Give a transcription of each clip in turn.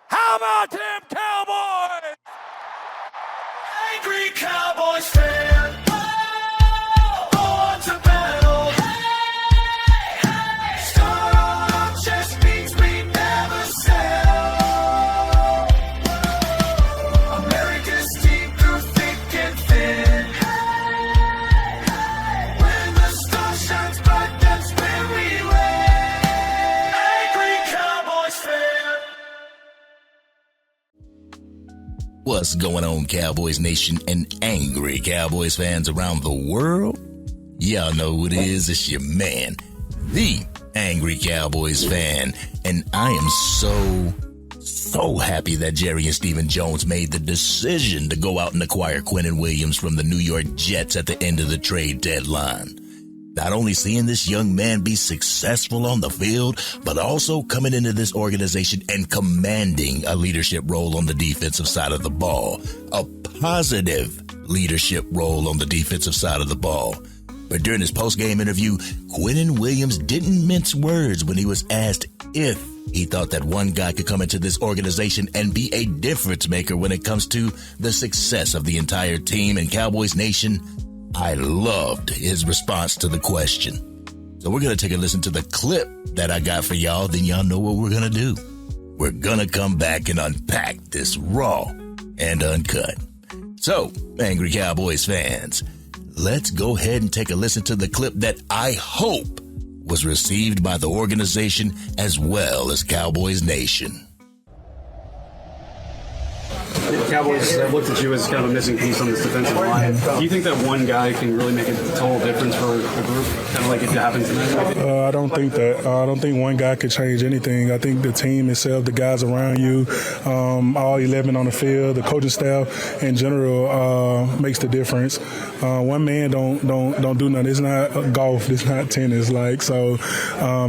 How about them Cowboys? Angry Cowboys fan, born to battle. Star on our chest means we never settle. America's team through thick and thin. When the star shines bright, that's when we win. Angry Cowboys fan. What's going on, Cowboys Nation and Angry Cowboys fans around the world? Y'all know who it is. It's your man, the Angry Cowboys Fan. And I am so happy that Jerry and Stephen Jones made the decision to go out and acquire Quinnen Williams from the New York Jets at the end of the trade deadline. Not only seeing this young man be successful on the field, but also coming into this organization and commanding a leadership role on the defensive side of the ball. A positive leadership role on the defensive side of the ball. But during his post-game interview, Quinnen Williams didn't mince words when he was asked if he thought that one guy could come into this organization and be a difference maker when it comes to the success of the entire team. And Cowboys Nation, I loved his response to the question. So we're going to take a listen to the clip that I got for y'all. Then y'all know what we're going to do. We're going to come back and unpack this raw and uncut. So, Angry Cowboys fans, let's go ahead and take a listen to the clip that I hope was received by the organization as well as Cowboys Nation. The Cowboys looked at you as kind of a missing piece on this defensive line. Do you think that one guy can really make a total difference for a group, kind of like it happens tonight? I don't think that. I don't think one guy could change anything. I think the team itself, the guys around you, all 11 on the field, the coaching staff in general makes the difference. One man don't do nothing. It's not golf. It's not tennis. So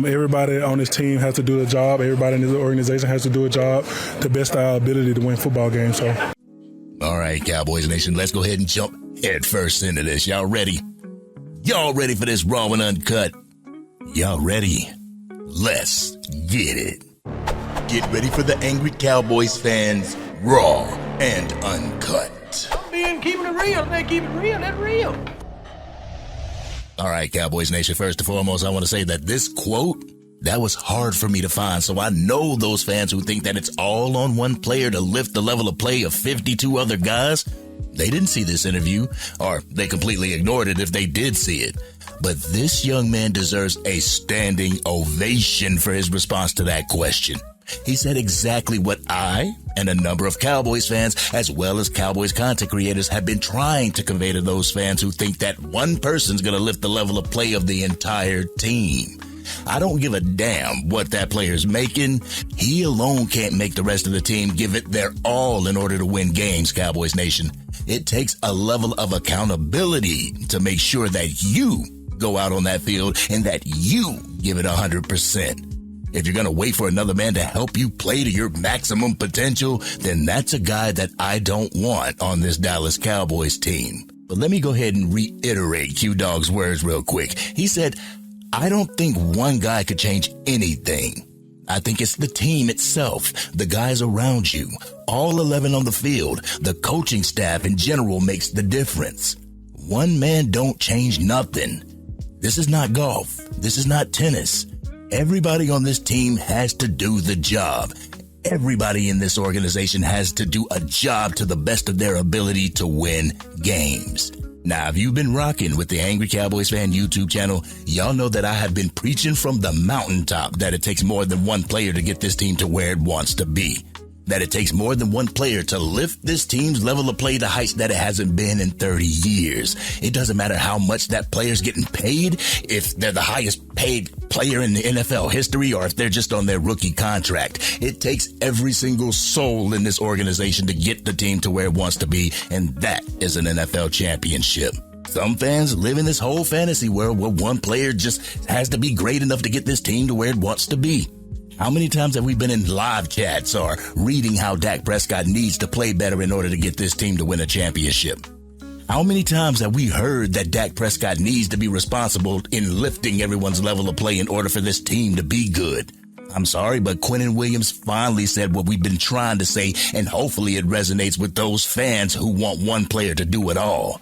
everybody on this team has to do a job. Everybody in this organization has to do a job to best our ability to win football games. So. All right, Cowboys Nation, let's go ahead and jump head first into this. Y'all ready? Y'all ready for this raw and uncut? Y'all ready? Let's get it. Get ready for the Angry Cowboys fans, raw and uncut. I'm being keeping it real. They keep it real. That's real. All right, Cowboys Nation, first and foremost, I want to say that this quote, that was hard for me to find. So I know those fans who think that it's all on one player to lift the level of play of 52 other guys. They didn't see this interview, or they completely ignored it if they did see it. But this young man deserves a standing ovation for his response to that question. He said exactly what I and a number of Cowboys fans, as well as Cowboys content creators, have been trying to convey to those fans who think that one person's going to lift the level of play of the entire team. I don't give a damn what that player's making. He alone can't make the rest of the team give it their all in order to win games, Cowboys Nation. It takes a level of accountability to make sure that you go out on that field and that you give it 100%. If you're going to wait for another man to help you play to your maximum potential, then that's a guy that I don't want on this Dallas Cowboys team. But let me go ahead and reiterate Q-Dogg's words real quick. He said, I don't think one guy could change anything. I think it's the team itself, the guys around you, all 11 on the field, the coaching staff in general makes the difference. One man don't change nothing. This is not golf. This is not tennis. Everybody on this team has to do the job. Everybody in this organization has to do a job to the best of their ability to win games. Now, if you've been rocking with the Angry Cowboys Fan YouTube channel, y'all know that I have been preaching from the mountaintop that it takes more than one player to get this team to where it wants to be. That it takes more than one player to lift this team's level of play to heights that it hasn't been in 30 years. It doesn't matter how much that player's getting paid, if they're the highest paid player in the NFL history, or if they're just on their rookie contract. It takes every single soul in this organization to get the team to where it wants to be, and that is an NFL championship. Some fans live in this whole fantasy world where one player just has to be great enough to get this team to where it wants to be. How many times have we been in live chats or reading how Dak Prescott needs to play better in order to get this team to win a championship? How many times have we heard that Dak Prescott needs to be responsible in lifting everyone's level of play in order for this team to be good? I'm sorry, but Quinnen Williams finally said what we've been trying to say, and hopefully it resonates with those fans who want one player to do it all.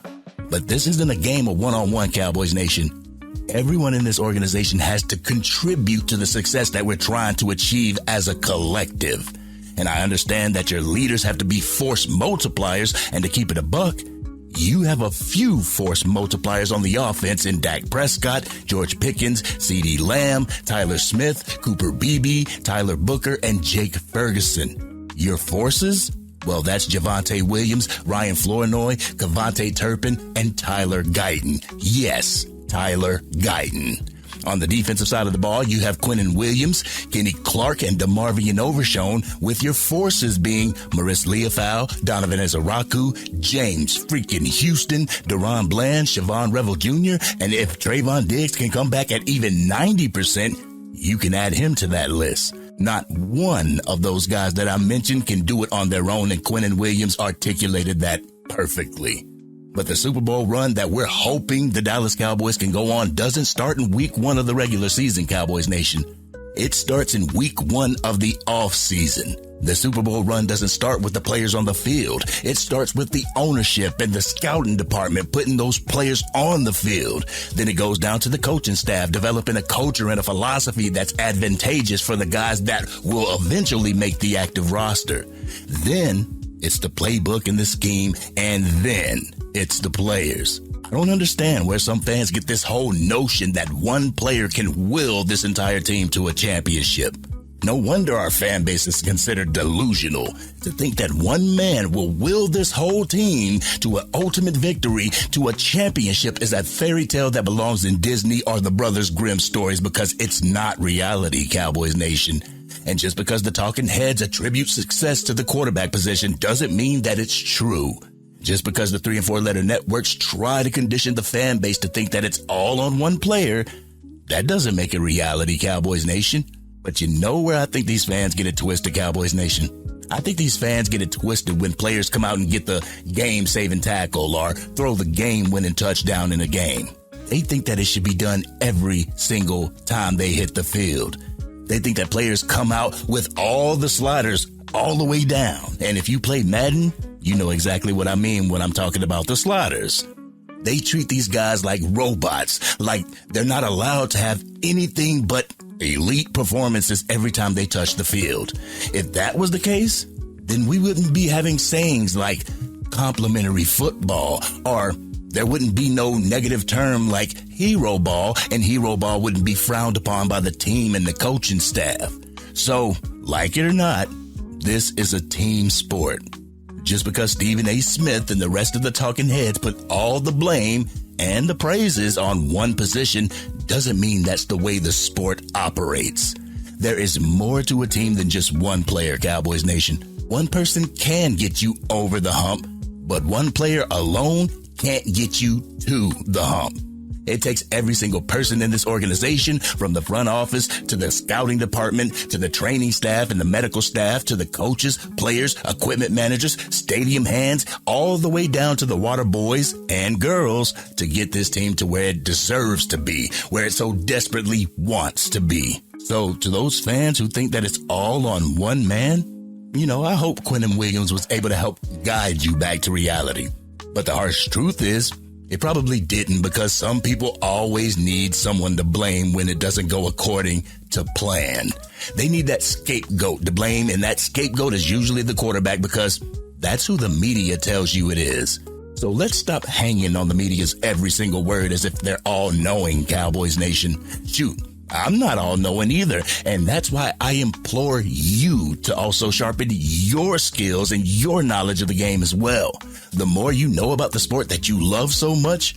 But this isn't a game of one-on-one, Cowboys Nation. Everyone in this organization has to contribute to the success that we're trying to achieve as a collective. And I understand that your leaders have to be force multipliers, and to keep it a buck, you have a few force multipliers on the offense in Dak Prescott, George Pickens, CeeDee Lamb, Tyler Smith, Cooper Beebe, Tyler Booker, and Jake Ferguson. Your forces? Well, that's Javonte Williams, Ryan Flournoy, Cavante Turpin, and Tyler Guyton. Yes, Tyler Guyton. On the defensive side of the ball, you have Quinnen Williams, Kenny Clark, and DeMarvion Overshown, with your forces being Maurice Leofau, Donovan Ezaraku, James freaking Houston, Deron Bland, Siobhan Revel Jr., and if Trayvon Diggs can come back at even 90%, you can add him to that list. Not one of those guys that I mentioned can do it on their own, and Quinnen Williams articulated that perfectly. But the Super Bowl run that we're hoping the Dallas Cowboys can go on doesn't start in week 1 of the regular season, Cowboys Nation. It starts in week 1 of the off season. The Super Bowl run doesn't start with the players on the field. It starts with the ownership and the scouting department putting those players on the field. Then it goes down to the coaching staff, developing a culture and a philosophy that's advantageous for the guys that will eventually make the active roster. Then it's the playbook and the scheme, and then it's the players. I don't understand where some fans get this whole notion that one player can will this entire team to a championship. No wonder our fan base is considered delusional to think that one man will will this whole team to an ultimate victory, to a championship, is a fairy tale that belongs in Disney or the Brothers Grimm stories, because it's not reality, Cowboys Nation. And just because the talking heads attribute success to the quarterback position doesn't mean that it's true. Just because the 3 and 4 letter networks try to condition the fan base to think that it's all on one player, that doesn't make it reality, Cowboys Nation. But you know where I think these fans get it twisted, Cowboys Nation? I think these fans get it twisted when players come out and get the game-saving tackle or throw the game-winning touchdown in a game. They think that it should be done every single time they hit the field. They think that players come out with all the sliders all the way down. And if you play Madden, you know exactly what I mean when I'm talking about the sliders. They treat these guys like robots, like they're not allowed to have anything but elite performances every time they touch the field. If that was the case, then we wouldn't be having sayings like complimentary football, or there wouldn't be no negative term like hero ball, and hero ball wouldn't be frowned upon by the team and the coaching staff. So, like it or not, this is a team sport. Just because Stephen A. Smith and the rest of the talking heads put all the blame and the praises on one position doesn't mean that's the way the sport operates. There is more to a team than just one player, Cowboys Nation. One person can get you over the hump, but one player alone can't get you to the hump. It takes every single person in this organization, from the front office to the scouting department to the training staff and the medical staff to the coaches, players, equipment managers, stadium hands, all the way down to the water boys and girls to get this team to where it deserves to be, where it so desperately wants to be. So to those fans who think that it's all on one man, I hope Quinnen Williams was able to help guide you back to reality. But the harsh truth is, it probably didn't, because some people always need someone to blame when it doesn't go according to plan. They need that scapegoat to blame, and that scapegoat is usually the quarterback, because that's who the media tells you it is. So let's stop hanging on the media's every single word as if they're all-knowing, Cowboys Nation. Shoot, I'm not all-knowing either, and that's why I implore you to also sharpen your skills and your knowledge of the game as well. The more you know about the sport that you love so much,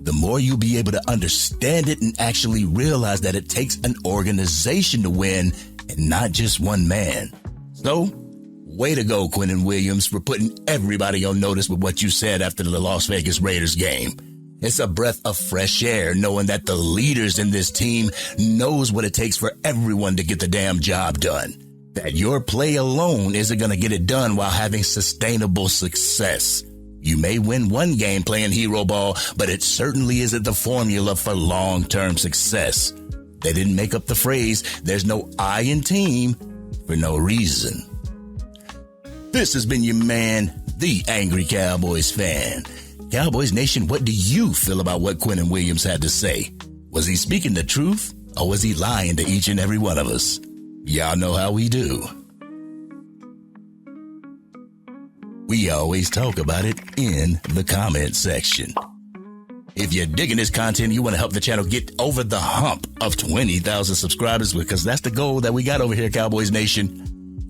the more you'll be able to understand it and actually realize that it takes an organization to win and not just one man. So, way to go, Quinnen Williams, for putting everybody on notice with what you said after the Las Vegas Raiders game. It's a breath of fresh air knowing that the leaders in this team knows what it takes for everyone to get the damn job done. That your play alone isn't going to get it done while having sustainable success. You may win one game playing hero ball, but it certainly isn't the formula for long-term success. They didn't make up the phrase, there's no I in team for no reason. This has been your man, the Angry Cowboys Fan. Cowboys Nation, what do you feel about what Quinnen Williams had to say? Was he speaking the truth, or was he lying to each and every one of us? Y'all know how we do. We always talk about it in the comment section. If you're digging this content, you want to help the channel get over the hump of 20,000 subscribers, because that's the goal that we got over here, Cowboys Nation.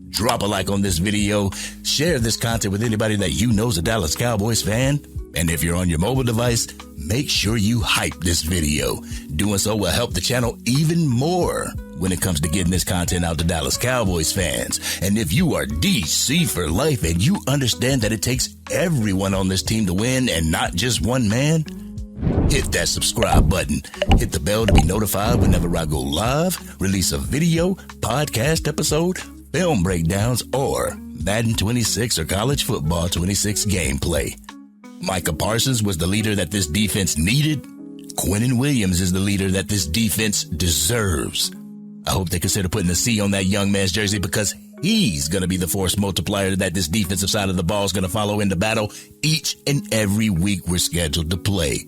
Drop a like on this video. Share this content with anybody that you know is a Dallas Cowboys fan. And if you're on your mobile device, make sure you hype this video. Doing so will help the channel even more when it comes to getting this content out to Dallas Cowboys fans. And if you are DC for life and you understand that it takes everyone on this team to win and not just one man, hit that subscribe button. Hit the bell to be notified whenever I go live, release a video, podcast episode, film breakdowns, or Madden 26 or College Football 26 gameplay. Micah Parsons was the leader that this defense needed. Quinnen Williams is the leader that this defense deserves. I hope they consider putting a C on that young man's jersey, because he's going to be the force multiplier that this defensive side of the ball is going to follow into battle each and every week we're scheduled to play.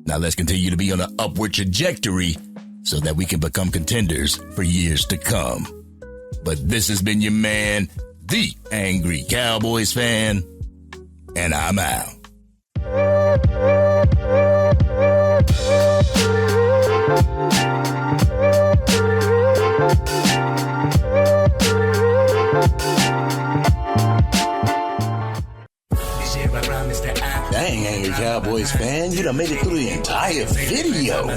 Now let's continue to be on an upward trajectory so that we can become contenders for years to come. But this has been your man, the Angry Cowboys Fan, and I'm out. Dang, Angry Cowboys Fan, you done made it through the entire video.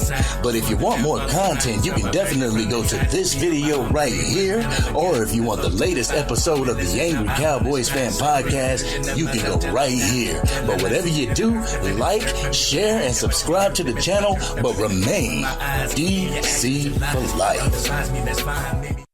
But if you want more content, you can definitely go to this video right here. Or if you want the latest episode of the Angry Cowboys Fan podcast, you can go right here. But whatever you do, like, share, and subscribe to the channel, but remain DC for life.